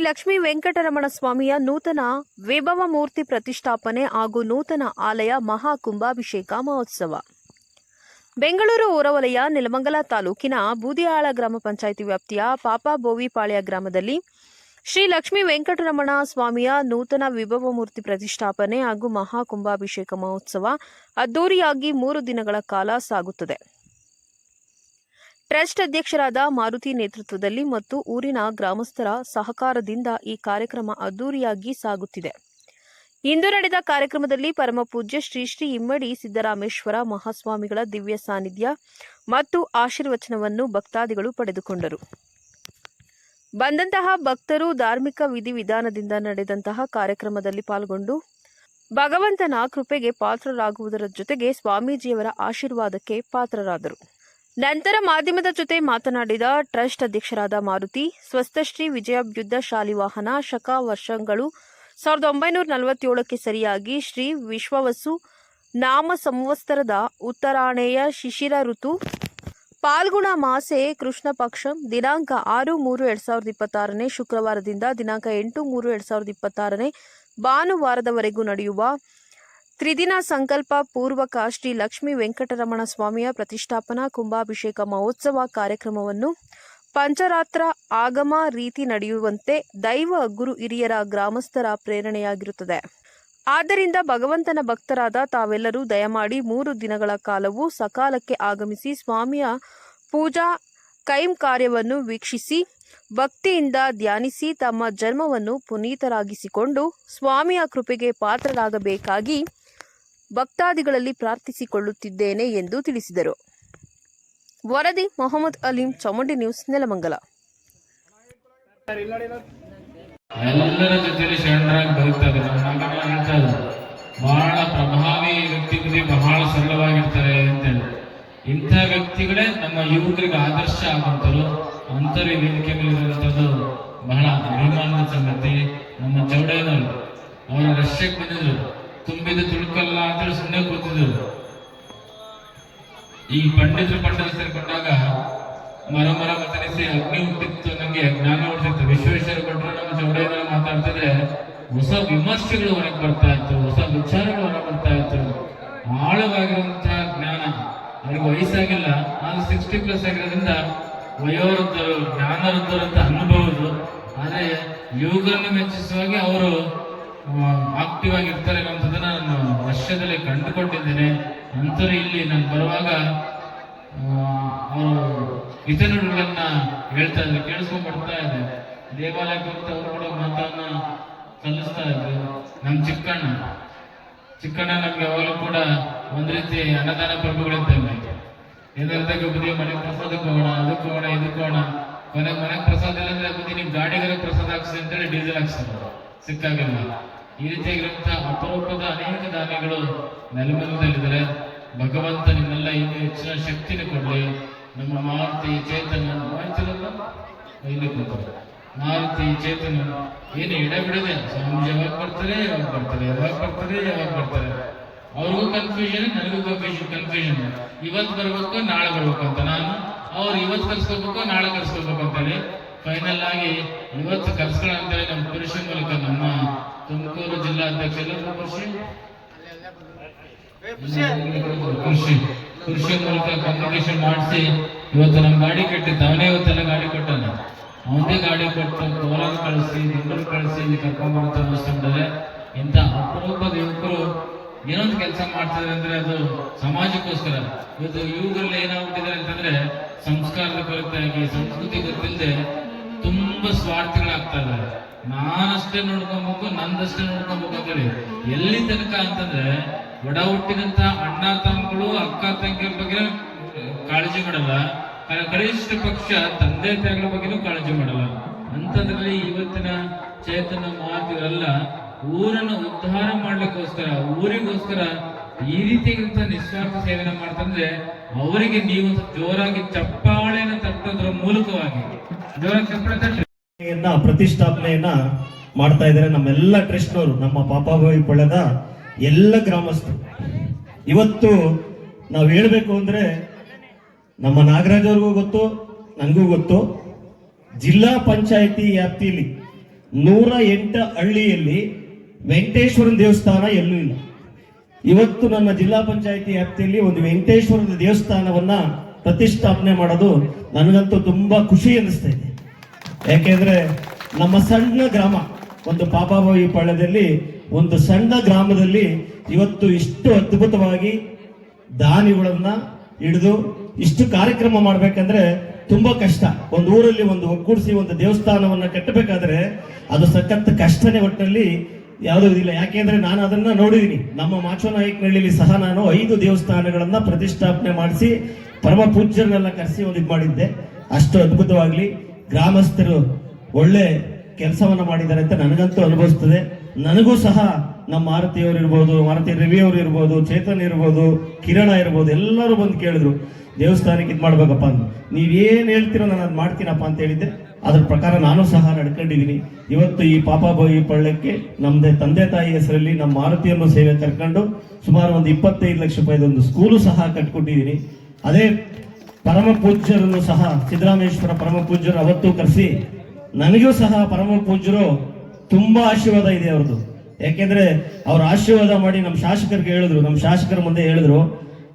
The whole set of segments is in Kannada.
ಲಕ್ಷ್ಮೀ ವೆಂಕಟರಮಣ ಸ್ವಾಮಿಯ ನೂತನ ವಿಭವ ಮೂರ್ತಿ ಪ್ರತಿಷ್ಠಾಪನೆ ಹಾಗೂ ನೂತನ ಆಲಯ ಮಹಾಕುಂಭಾಭಿಷೇಕ ಮಹೋತ್ಸವ. ಬೆಂಗಳೂರು ಹೊರವಲಯ ನೆಲಮಂಗಲ ತಾಲೂಕಿನ ಬೂದಿಹಾಳ ಗ್ರಾಮ ಪಂಚಾಯಿತಿ ವ್ಯಾಪ್ತಿಯ ಪಾಪಬೋವಿಪಾಳ್ಯ ಗ್ರಾಮದಲ್ಲಿ ಶ್ರೀ ಲಕ್ಷ್ಮೀ ವೆಂಕಟರಮಣ ಸ್ವಾಮಿಯ ನೂತನ ವಿಭವ ಮೂರ್ತಿ ಪ್ರತಿಷ್ಠಾಪನೆ ಹಾಗೂ ಮಹಾಕುಂಭಾಭಿಷೇಕ ಮಹೋತ್ಸವ ಅದ್ದೂರಿಯಾಗಿ 3 ದಿನಗಳ ಕಾಲ ಸಾಗುತ್ತದೆ. ಟ್ರಸ್ಟ್ ಅಧ್ಯಕ್ಷರಾದ ಮಾರುತಿ ನೇತೃತ್ವದಲ್ಲಿ ಮತ್ತು ಊರಿನ ಗ್ರಾಮಸ್ಥರ ಸಹಕಾರದಿಂದ ಈ ಕಾರ್ಯಕ್ರಮ ಅದ್ದೂರಿಯಾಗಿ ಸಾಗುತ್ತಿದೆ. ಇಂದು ನಡೆದ ಕಾರ್ಯಕ್ರಮದಲ್ಲಿ ಪರಮಪೂಜ್ಯ ಶ್ರೀ ಶ್ರೀ ಇಮ್ಮಡಿ ಸಿದ್ದರಾಮೇಶ್ವರ ಮಹಾಸ್ವಾಮಿಗಳ ದಿವ್ಯ ಸಾನ್ನಿಧ್ಯ ಮತ್ತು ಆಶೀರ್ವಚನವನ್ನು ಭಕ್ತಾದಿಗಳು ಪಡೆದುಕೊಂಡರು. ಬಂದಂತಹ ಭಕ್ತರು ಧಾರ್ಮಿಕ ವಿಧಿವಿಧಾನದಿಂದ ನಡೆದಂತಹ ಕಾರ್ಯಕ್ರಮದಲ್ಲಿ ಪಾಲ್ಗೊಂಡು ಭಗವಂತನ ಕೃಪೆಗೆ ಪಾತ್ರರಾಗುವುದರ ಜೊತೆಗೆ ಸ್ವಾಮೀಜಿಯವರ ಆಶೀರ್ವಾದಕ್ಕೆ ಪಾತ್ರರಾದರು. ನಂತರ ಮಾಧ್ಯಮದ ಜೊತೆ ಮಾತನಾಡಿದ ಟ್ರಸ್ಟ್ ಅಧ್ಯಕ್ಷರಾದ ಮಾರುತಿ, ಸ್ವಸ್ಥಶ್ರೀ ವಿಜಯಾಭ್ಯುದ್ಧ ಶಾಲಿವಾಹನ ಶಕ ವರ್ಷಗಳು 1947ಕ್ಕೆ ಸರಿಯಾಗಿ ಶ್ರೀ ವಿಶ್ವವಸು ನಾಮ ಸಂವತ್ಸರದ ಉತ್ತರಾಯಣ ಶಿಶಿರ ಋತು ಪಾಲ್ಗುಣ ಮಾಸೆ ಕೃಷ್ಣ ಪಕ್ಷಂ ದಿನಾಂಕ 6-3-2026 ಶುಕ್ರವಾರದಿಂದ ದಿನಾಂಕ 8-3-2026 ಭಾನುವಾರದವರೆಗೂ ನಡೆಯುವ ತ್ರಿದಿನ ಸಂಕಲ್ಪ ಪೂರ್ವಕ ಶ್ರೀ ಲಕ್ಷ್ಮೀ ವೆಂಕಟರಮಣ ಸ್ವಾಮಿಯ ಪ್ರತಿಷ್ಠಾಪನಾ ಕುಂಭಾಭಿಷೇಕ ಮಹೋತ್ಸವ ಕಾರ್ಯಕ್ರಮವನ್ನು ಪಂಚರಾತ್ರ ಆಗಮ ರೀತಿ ನಡೆಯುವಂತೆ ದೈವ ಗುರು ಹಿರಿಯರ ಗ್ರಾಮಸ್ಥರ ಪ್ರೇರಣೆಯಾಗಿರುತ್ತದೆ. ಆದ್ದರಿಂದ ಭಗವಂತನ ಭಕ್ತರಾದ ತಾವೆಲ್ಲರೂ ದಯಮಾಡಿ 3 ದಿನಗಳ ಕಾಲವೂ ಸಕಾಲಕ್ಕೆ ಆಗಮಿಸಿ ಸ್ವಾಮಿಯ ಪೂಜಾ ಕೈಂಕಾರ್ಯವನ್ನು ವೀಕ್ಷಿಸಿ ಭಕ್ತಿಯಿಂದ ಧ್ಯಾನಿಸಿ ತಮ್ಮ ಜನ್ಮವನ್ನು ಪುನೀತರಾಗಿಸಿಕೊಂಡು ಸ್ವಾಮಿಯ ಕೃಪೆಗೆ ಪಾತ್ರರಾಗಬೇಕಾಗಿ ಭಕ್ತಾದಿಗಳಲ್ಲಿ ಪ್ರಾರ್ಥಿಸಿಕೊಳ್ಳುತ್ತಿದ್ದೇನೆ ಎಂದು ತಿಳಿಸಿದರು. ವರದಿ ಮೊಹಮ್ಮದ್ ಅಲೀಂ, ಚಾಮುಂಡಿ ನ್ಯೂಸ್, ನೆಲಮಂಗಲ. ಎಲ್ಲರ ಜೊತೆಲಿ ಶರಣರಾಗಿ ಬದುಕ್ತಾರೆ. ಬಹಳ ಪ್ರಭಾವಿ ವ್ಯಕ್ತಿಗಳು, ಬಹಳ ಸರಳವಾಗಿರ್ತಾರೆ ಅಂತೇಳಿ ಇಂಥ ವ್ಯಕ್ತಿಗಳೇ ನಮ್ಮ ಯುವಕರಿಗೆ ಆದರ್ಶ ಆಗುವಂತರು. ಅಂತರು ವೇದಿಕೆ ಮೇಲಿರುವಂಥದ್ದು ಬಹಳ ಅಭಿಮಾನದ ಸಂಗತಿ. ನಮ್ಮ ಚೌಡಯ್ಯನವರು ಅವರ ರಷ್ಯಕ್ಕೆ ಬಂದಿದ್ರು, ತುಂಬಿದ ತುಳುಕಲ್ಲ ಅಂತ ಸುಮ್ಮನೆ ಕೂತಿದ್ರು. ಈ ಪಂಡಿತರು ಸೇರ್ಕೊಂಡಾಗ ಮರ ಮತನಿಸಿ ಅಗ್ನಿ ಹುಟ್ಟಿತ್ತು, ನಂಗೆ ಜ್ಞಾನ ಹುಟ್ಟಿತ್ತು. ವಿಶ್ವೇಶ್ವರ ಭಟ್ರು ನಮ್ಮ ಚೌಡಯ್ಯನವರು ಮಾತಾಡ್ತಿದ್ರೆ ಹೊಸ ವಿಮರ್ಶೆಗಳು ಹೊರಗೆ ಬರ್ತಾ ಇತ್ತು, ಹೊಸ ವಿಚಾರಗಳು ಹೊರಗೆ ಬರ್ತಾ ಇತ್ತು. ಆಳವಾಗಿರುವಂತಹ ಜ್ಞಾನ. ಅವ್ರಿಗೆ ವಯಸ್ಸಾಗಿಲ್ಲ, ನಾನು 60+ ಆಗಿರೋದ್ರಿಂದ ವಯೋವೃದ್ಧರು, ಜ್ಞಾನವೃದ್ಧರು ಅಂತ ಅನ್ಬಹುದು. ಆದ್ರೆ ಯುವಕರನ್ನು ಮೆಚ್ಚಿಸುವಾಗಿ ಅವರು ಆಕ್ಟಿವ್ ಆಗಿರ್ತಾರೆ ಅನ್ನೋದನ್ನ ನಾನು ವರ್ಷದಲ್ಲಿ ಕಂಡುಕೊಂಡಿದ್ದೇನೆ. ನಂತರ ಇಲ್ಲಿ ನಾನು ಬರುವಾಗ ಅವರು ಹಿತನುಡಿಗಳನ್ನ ಹೇಳ್ತಾ ಇದ್ರು, ಕೇಳಿಸ್ಕೊಂಡ್ ಬರ್ತಾ ಇದ್ದೆ. ದೇವಾಲಯಕ್ಕೆ ಹೋಗ್ತಾ ಅವರು ಕೂಡ ಮಾತನ್ನ ಸಲ್ಲಿಸ್ತಾ ಇದ್ರು. ನಮ್ಮ ಚಿಕ್ಕಣ್ಣ ನಮ್ಗೆ ಯಾವಾಗಲೂ ಕೂಡ ಒಂದ್ ರೀತಿ ಅನ್ನದಾನ ಪ್ರಭುಗಳಿದ್ದೇವೆ. ಏನಾದಾಗ ಬುದ್ಧಿ ಮನೆಗೆ ಪ್ರಸಾದಕ್ಕೆ ಹೋಗೋಣ, ಅದಕ್ಕೆ ಹೋಗೋಣ, ಇದಕ್ಕೆ ಹೋಗೋಣ. ಮನೆಗೆ ಪ್ರಸಾದ ಇಲ್ಲ ಅಂದ್ರೆ ಬುದ್ಧಿ ನಿಮ್ ಗಾಡಿಗಾರ ಪ್ರಸಾದ ಹಾಕ್ಸಿ ಅಂತೇಳಿ ಡೀಸೆಲ್ ಹಾಕ್ಸ್ತಾರೆ ಸಿಕ್ಕಾಗಿಲ್ಲ. ಈ ರೀತಿಯಾಗಿರುವಂತಹ ಅಪರೂಪದ ಅನೇಕ ದಾನಿಗಳು ನೆಲಮಂಗಲದಲ್ಲಿದ್ದಾರೆ. ಭಗವಂತ ನಿಮ್ಮೆಲ್ಲ ಇನ್ನೂ ಹೆಚ್ಚಿನ ಶಕ್ತಿನ ಕೊಡಲಿ. ನಮ್ಮ ಮಾರುತಿ ಚೇತನ ಇಲ್ಲಿ ಕೂತಾರೆ. ಮಾರುತಿ ಚೇತನ ಏನು ಎಡಬಿಡದೆ ಸ್ವಾಮೀಜಿ ಯಾವಾಗ ಬರ್ತಾರೆ, ಅವ್ರಿಗೂ ಕನ್ಫ್ಯೂಷನ್, ನನಗೂ ಕನ್ಫ್ಯೂಷನ್. ಇವತ್ತು ಬರ್ಬೇಕು, ನಾಳೆ ಬರ್ಬೇಕು ಅಂತ ನಾನು. ಅವ್ರು ಇವತ್ತು ಕರ್ಸ್ಕೋಬೇಕು, ನಾಳೆ ಕರ್ಸ್ಕೋಬೇಕು ಅಂತೇಳಿ ಫೈನಲ್ ಆಗಿ ಇವತ್ತು ಕರ್ಸ್ಕೊಳ್ಳೋ ಅಂತೇಳಿ ನಮ್ಮ ಕೃಷಿ ಮೂಲಕ ನಮ್ಮ ತುಮಕೂರು ಜಿಲ್ಲಾಧ್ಯಕ್ಷ ಕೃಷಿ ಮೂಲಕ ಕಮ್ಯುನಿಕೇಶನ್ ಮಾಡಿಸಿ ಇವತ್ತು ನಮ್ಮ ಗಾಡಿ ಕಟ್ಟಿದ್ದು ಅವನೇ. ಇವತ್ತೆಲ್ಲ ಗಾಡಿ ಕೊಟ್ಟಾನ, ಅವನೇ ಗಾಡಿ ಕೊಟ್ಟು ಕೋಲಾರ ಕಳಿಸಿ, ಬೆಂಗಳೂರು ಕಳಿಸಿ ಇಲ್ಲಿ ಕರ್ಕೊಂಡ್ಬರುತ್ತ ಅನ್ನಿಸ್ಕೊಂಡ್ರೆ ಇಂಥ ಅಪರೂಪದ ಯುವಕರು ಏನೊಂದು ಕೆಲಸ ಮಾಡ್ತಿದ್ದಾರೆ ಅಂದ್ರೆ ಅದು ಸಮಾಜಕ್ಕೋಸ್ಕರ. ಇವತ್ತು ಯುವಕರಲ್ಲಿ ಏನಾಗ್ಬಿಟ್ಟಿದ್ದಾರೆ ಅಂತಂದ್ರೆ ಸಂಸ್ಕಾರದ ಕೊರತೆಯಾಗಿ, ಸಂಸ್ಕೃತಿ ಗೊತ್ತಿಲ್ಲದೆ ತುಂಬಾ ಸ್ವಾರ್ಥಿಗಳಾಗ್ತಾ ಇದ್ದಾರೆ. ನಾನಷ್ಟೇ ನೋಡ್ಕೊಬೇಕು, ನಂದಷ್ಟೇ ನೋಡ್ಕೊಬೇಕು ಅಂತೇಳಿ. ಎಲ್ಲಿ ತನಕ ಅಂತಂದ್ರೆ ಒಡ ಹುಟ್ಟಿದಂತ ಅಣ್ಣ ತಮ್ಮಗಳು, ಅಕ್ಕ ತಂಗಿಯರ ಬಗ್ಗೆ ಕಾಳಜಿ ಮಾಡಲ್ಲ, ಕನಿಷ್ಠ ಪಕ್ಷ ತಂದೆ ತಾಯಿಗಳ ಬಗ್ಗೆನೂ ಕಾಳಜಿ ಮಾಡಲ್ಲ. ಅಂತದ್ರಲ್ಲಿ ಇವತ್ತಿನ ಚೇತನ ಮಾತಿಗಳೆಲ್ಲ ಊರನ್ನು ಉದ್ಧಾರ ಮಾಡ್ಲಿಕ್ಕೋಸ್ಕರ, ಊರಿಗೋಸ್ಕರ ಈ ರೀತಿಯಾದಂತ ನಿಸ್ವಾರ್ಥ ಸೇವನೆ ಮಾಡ್ತಂದ್ರೆ ಅವರಿಗೆ ನೀವು ಜೋರಾಗಿ ಚಪ್ಪಾಳೆಯನ್ನು ತಟ್ಟೋದ್ರ ಮೂಲಕವಾಗಿ ಜೋರಾಗಿ ಚಪ್ಪಾಳೆ ಪ್ರತಿಷ್ಠಾಪನೆಯನ್ನ ಮಾಡ್ತಾ ಇದ್ದಾರೆ ನಮ್ಮೆಲ್ಲ ಟ್ರಸ್ಟ್ನವರು, ನಮ್ಮ ಪಾಪಬೋವಿಪಾಳ್ಯದ ಎಲ್ಲ ಗ್ರಾಮಸ್ಥರು. ಇವತ್ತು ನಾವು ಹೇಳ್ಬೇಕು ಅಂದ್ರೆ ನಮ್ಮ ನಾಗರಾಜ್ ಅವ್ರಿಗೂ ಗೊತ್ತು, ನನಗೂ ಗೊತ್ತು, ಜಿಲ್ಲಾ ಪಂಚಾಯಿತಿ ವ್ಯಾಪ್ತಿಯಲ್ಲಿ 108 ಹಳ್ಳಿಯಲ್ಲಿ ವೆಂಕಟೇಶ್ವರನ ದೇವಸ್ಥಾನ ಎಲ್ಲೂ ಇಲ್ಲ. ಇವತ್ತು ನನ್ನ ಜಿಲ್ಲಾ ಪಂಚಾಯಿತಿ ವ್ಯಾಪ್ತಿಯಲ್ಲಿ ಒಂದು ವೆಂಕಟೇಶ್ವರದ ದೇವಸ್ಥಾನವನ್ನ ಪ್ರತಿಷ್ಠಾಪನೆ ಮಾಡೋದು ನನಗಂತೂ ತುಂಬಾ ಖುಷಿ ಅನ್ನಿಸ್ತಾ ಇದೆ. ಯಾಕೆಂದ್ರೆ ನಮ್ಮ ಸಣ್ಣ ಗ್ರಾಮ, ಒಂದು ಪಾಪಾಬಾವಿ ಪಾಳ್ಯದಲ್ಲಿ ಒಂದು ಸಣ್ಣ ಗ್ರಾಮದಲ್ಲಿ ಇವತ್ತು ಇಷ್ಟು ಅದ್ಭುತವಾಗಿ ದಾನಿಗಳನ್ನ ಹಿಡಿದು ಇಷ್ಟು ಕಾರ್ಯಕ್ರಮ ಮಾಡ್ಬೇಕಂದ್ರೆ ತುಂಬಾ ಕಷ್ಟ. ಒಂದು ಊರಲ್ಲಿ ಒಂದು ಒಗ್ಗೂಡಿಸಿ ಒಂದು ದೇವಸ್ಥಾನವನ್ನ ಕಟ್ಟಬೇಕಾದ್ರೆ ಅದು ಸಖತ್ ಕಷ್ಟನೇ. ಒಟ್ಟಲ್ಲಿ ಯಾವುದೂ ಇಲ್ಲ. ಯಾಕೆಂದ್ರೆ ನಾನು ಅದನ್ನ ನೋಡಿದೀನಿ. ನಮ್ಮ ಮಾಚೋನಾಯಕನಹಳ್ಳಿಯಲ್ಲಿ ಸಹ ನಾನು 5 ದೇವಸ್ಥಾನಗಳನ್ನ ಪ್ರತಿಷ್ಠಾಪನೆ ಮಾಡಿಸಿ ಪರಮ ಪೂಜ್ಯರನ್ನೆಲ್ಲ ಕರೆಸಿ ಒಂದು ಇದು ಮಾಡಿದ್ದೆ. ಅಷ್ಟು ಅದ್ಭುತವಾಗ್ಲಿ ಗ್ರಾಮಸ್ಥರು ಒಳ್ಳೆ ಕೆಲಸವನ್ನ ಮಾಡಿದ್ದಾರೆ ಅಂತ ನನಗಂತೂ ಅನುಭವಿಸ್ತದೆ. ನನಗೂ ಸಹ ನಮ್ಮ ಮಾರುತಿಯವರು ಇರ್ಬೋದು, ಮಾರುತಿ ರವಿ ಅವರು ಇರ್ಬೋದು, ಚೇತನ್ ಇರ್ಬೋದು, ಕಿರಣ ಇರ್ಬೋದು, ಎಲ್ಲರೂ ಬಂದು ಕೇಳಿದ್ರು ದೇವಸ್ಥಾನಕ್ಕೆ ಇದು ಮಾಡ್ಬೇಕಪ್ಪ ಅಂತ. ನೀವೇನು ಹೇಳ್ತೀರೋ ನಾನು ಅದು ಮಾಡ್ತೀನಪ್ಪ ಅಂತ ಹೇಳಿದ್ದೆ. ಅದ್ರ ಪ್ರಕಾರ ನಾನು ಸಹ ನಡ್ಕೊಂಡಿದ್ದೀನಿ. ಇವತ್ತು ಈ ಪಾಪಾಬಾವಿ ಪಳ್ಳಕ್ಕೆ ನಮ್ಮದೇ ತಂದೆ ತಾಯಿ ಹೆಸರಲ್ಲಿ ನಮ್ಮ ಮಾರುತಿಯನ್ನು ಸೇವೆ ಕರ್ಕೊಂಡು ಸುಮಾರು ಒಂದು 25 ಲಕ್ಷ ರೂಪಾಯಿದೊಂದು ಸ್ಕೂಲು ಸಹ ಕಟ್ಕೊಟ್ಟಿದ್ದೀನಿ. ಅದೇ ಪರಮ ಪೂಜ್ಯರನ್ನು ಸಹ ಸಿದ್ದರಾಮೇಶ್ವರ ಪರಮ ಪೂಜ್ಯರು ಅವತ್ತು ಕರೆಸಿ ನನಗೂ ಸಹ ಪರಮ ಪೂಜ್ಯರು ತುಂಬಾ ಆಶೀರ್ವಾದ ಇದೆ ಅವ್ರದ್ದು. ಯಾಕೆಂದ್ರೆ ಅವ್ರ ಆಶೀರ್ವಾದ ಮಾಡಿ ನಮ್ಮ ಶಾಸಕರಿಗೆ ಹೇಳಿದ್ರು, ನಮ್ಮ ಶಾಸಕರ ಮುಂದೆ ಹೇಳಿದ್ರು,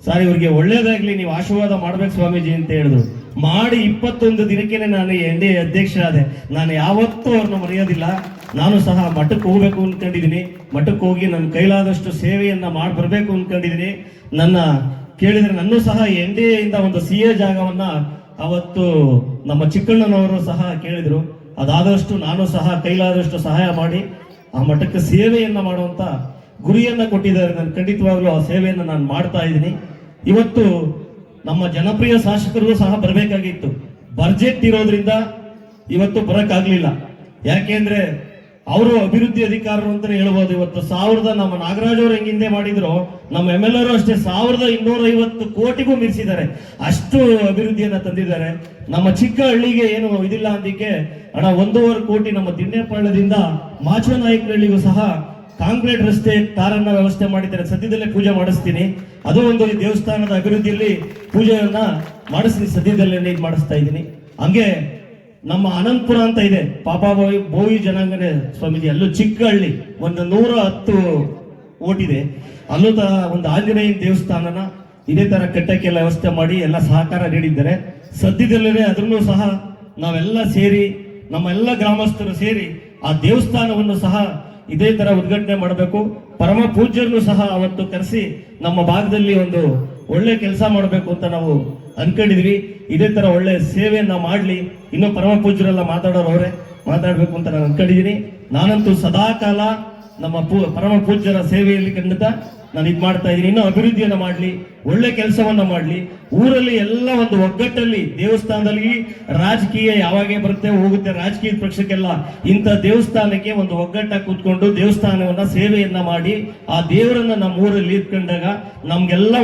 ಸರ್ ಇವ್ರಿಗೆ ಒಳ್ಳೇದಾಗ್ಲಿ, ನೀವು ಆಶೀರ್ವಾದ ಮಾಡ್ಬೇಕು ಸ್ವಾಮೀಜಿ ಅಂತ ಹೇಳಿದ್ರು. ಮಾಡಿ 21 ದಿನಕ್ಕೇನೆ ನಾನು NDA ಅಧ್ಯಕ್ಷರಾದೆ. ನಾನು ಯಾವತ್ತೂ ಅವ್ರನ್ನ ಮರೆಯೋದಿಲ್ಲ. ನಾನು ಸಹ ಮಠಕ್ಕೆ ಹೋಗ್ಬೇಕು ಅನ್ಕೊಂಡಿದ್ದೀನಿ. ಮಠಕ್ಕೆ ಹೋಗಿ ನನ್ನ ಕೈಲಾದಷ್ಟು ಸೇವೆಯನ್ನ ಮಾಡಿ ಬರ್ಬೇಕು ಅನ್ಕೊಂಡಿದ್ದೀನಿ. ನನ್ನ ಕೇಳಿದ್ರೆ ನನ್ನೂ ಸಹ NDA ಇಂದ ಒಂದು CA ಜಾಗವನ್ನ ಅವತ್ತು ನಮ್ಮ ಚಿಕ್ಕಣ್ಣನವರು ಸಹ ಕೇಳಿದ್ರು. ಅದಾದಷ್ಟು ನಾನು ಸಹ ಕೈಲಾದಷ್ಟು ಸಹಾಯ ಮಾಡಿ ಆ ಮಠಕ್ಕೆ ಸೇವೆಯನ್ನ ಮಾಡುವಂತ ಗುರಿಯನ್ನ ಕೊಟ್ಟಿದ್ದಾರೆ. ನಾನು ಖಂಡಿತವಾಗ್ಲೂ ಆ ಸೇವೆಯನ್ನು ನಾನು ಮಾಡ್ತಾ ಇದ್ದೀನಿ. ಇವತ್ತು ನಮ್ಮ ಜನಪ್ರಿಯ ಶಾಸಕರು ಸಹ ಬರಬೇಕಾಗಿತ್ತು. ಬಜೆಟ್ ಇರೋದ್ರಿಂದ ಇವತ್ತು ಬರಕ್ಕಾಗ್ಲಿಲ್ಲ. ಯಾಕೆಂದ್ರೆ ಅವರು ಅಭಿವೃದ್ಧಿ ಅಧಿಕಾರರು ಅಂತಾನೆ ಹೇಳ್ಬೋದು. ಇವತ್ತು ನಮ್ಮ ನಾಗರಾಜ್ ಅವರು ಹೆಂಗಿಂದೆ ಮಾಡಿದ್ರು, ನಮ್ಮ MLA ಅಷ್ಟೇ 1250 ಕೋಟಿಗೂ ಮೀರಿಸಿದ್ದಾರೆ. ಅಷ್ಟು ಅಭಿವೃದ್ಧಿಯನ್ನ ತಂದಿದ್ದಾರೆ. ನಮ್ಮ ಚಿಕ್ಕ ಹಳ್ಳಿಗೆ ಏನು ಇದಿಲ್ಲ ಅಂದಿಕ್ಕೆ ಹಣ 1.5 ಕೋಟಿ ನಮ್ಮ ದಿಣ್ಣೆಪಾಳ್ಯದಿಂದ ಮಾಚೋನಾಯಕನಹಳ್ಳಿಗೂ ಸಹ ಕಾಂಕ್ರೀಟ್ ರಸ್ತೆ ತಾರನ್ನ ವ್ಯವಸ್ಥೆ ಮಾಡಿದ್ದಾರೆ. ಸದ್ಯದಲ್ಲೇ ಪೂಜೆ ಮಾಡಿಸ್ತೀನಿ. ಅದು ಒಂದು ದೇವಸ್ಥಾನದ ಅಭಿವೃದ್ಧಿಯಲ್ಲಿ ಪೂಜೆಯನ್ನ ಮಾಡಿಸ್ತೀನಿ. ಸದ್ಯದಲ್ಲೇ ಇದು ಮಾಡಿಸ್ತಾ ಇದ್ದೀನಿ. ಹಂಗೆ ನಮ್ಮ ಅನಂತಪುರ ಅಂತ ಇದೆ, ಪಾಪಾಬಾವಿ ಬೋವಿ ಜನಾಂಗನೇ ಸ್ವಾಮೀಜಿ, ಅಲ್ಲೂ ಚಿಕ್ಕ ಹಳ್ಳಿ, ಒಂದು 110 ಓಟಿದೆ. ಅಲ್ಲೂ ಒಂದು ಆಂಜನೇಯ ದೇವಸ್ಥಾನನ ಇದೇ ತರ ಕಟ್ಟಕ್ಕೆಲ್ಲ ವ್ಯವಸ್ಥೆ ಮಾಡಿ ಎಲ್ಲ ಸಹಕಾರ ನೀಡಿದ್ದಾರೆ. ಸದ್ಯದಲ್ಲೇ ಅದನ್ನು ಸಹ ನಾವೆಲ್ಲ ಸೇರಿ, ನಮ್ಮ ಎಲ್ಲ ಗ್ರಾಮಸ್ಥರು ಸೇರಿ ಆ ದೇವಸ್ಥಾನವನ್ನು ಸಹ ಇದೇ ತರ ಉದ್ಘಾಟನೆ ಮಾಡಬೇಕು. ಪರಮ ಪೂಜ್ಯರನ್ನು ಸಹ ಅವತ್ತು ಕರೆಸಿ ನಮ್ಮ ಭಾಗದಲ್ಲಿ ಒಂದು ಒಳ್ಳೆ ಕೆಲಸ ಮಾಡಬೇಕು ಅಂತ ನಾವು ಅನ್ಕೊಂಡಿದ್ವಿ. ಇದೇ ತರ ಒಳ್ಳೆ ಸೇವೆಯನ್ನ ಮಾಡ್ಲಿ. ಇನ್ನೂ ಪರಮ ಪೂಜ್ಯರೆಲ್ಲ ಮಾತಾಡೋರು ಅವರೇ ಮಾತಾಡ್ಬೇಕು ಅಂತ ನಾನು ಅನ್ಕೊಂಡಿದ್ದೀನಿ. ನಾನಂತೂ ಸದಾಕಾಲ ನಮ್ಮ ಪರಮ ಪೂಜ್ಯರ ಸೇವೆಯಲ್ಲಿ ಖಂಡಿತ ನಾನು ಇದು ಮಾಡ್ತಾ ಇದ್ದೀನಿ. ಇನ್ನೂ ಅಭಿವೃದ್ಧಿಯನ್ನ ಮಾಡ್ಲಿ, ಒಳ್ಳೆ ಕೆಲಸವನ್ನ ಮಾಡ್ಲಿ. ಊರಲ್ಲಿ ಎಲ್ಲ ಒಂದು ಒಗ್ಗಟ್ಟಲ್ಲಿ, ದೇವಸ್ಥಾನದಲ್ಲಿ ರಾಜಕೀಯ ಯಾವಾಗೇ ಬರುತ್ತೆ ಹೋಗುತ್ತೆ, ರಾಜಕೀಯ ಪಕ್ಷಕ್ಕೆಲ್ಲ ಇಂಥ ದೇವಸ್ಥಾನಕ್ಕೆ ಒಂದು ಒಗ್ಗಟ್ಟಾಗಿ ಕೂತ್ಕೊಂಡು ದೇವಸ್ಥಾನವನ್ನ ಸೇವೆಯನ್ನ ಮಾಡಿ ಆ ದೇವರನ್ನ ನಮ್ಮ ಊರಲ್ಲಿ ಇಟ್ಕೊಂಡಾಗ ನಮ್ಗೆಲ್ಲ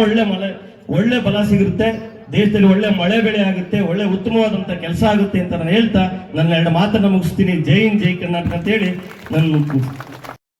ಒಳ್ಳೆ ಬಲ ಸಿಗುತ್ತೆ. ದೇಶದಲ್ಲಿ ಒಳ್ಳೆ ಮಳೆ ಬೆಳೆ ಆಗುತ್ತೆ, ಒಳ್ಳೆ ಉತ್ತಮವಾದಂತ ಕೆಲಸ ಆಗುತ್ತೆ ಅಂತ ನಾನು ಹೇಳ್ತಾ ನನ್ನ 2 ಮಾತನ್ನ ಮುಗಿಸ್ತೀನಿ. ಜೈ ಹಿಂದ್, ಜೈ ಕರ್ನಾಟಕ ಅಂತ ಹೇಳಿ ನನ್ನ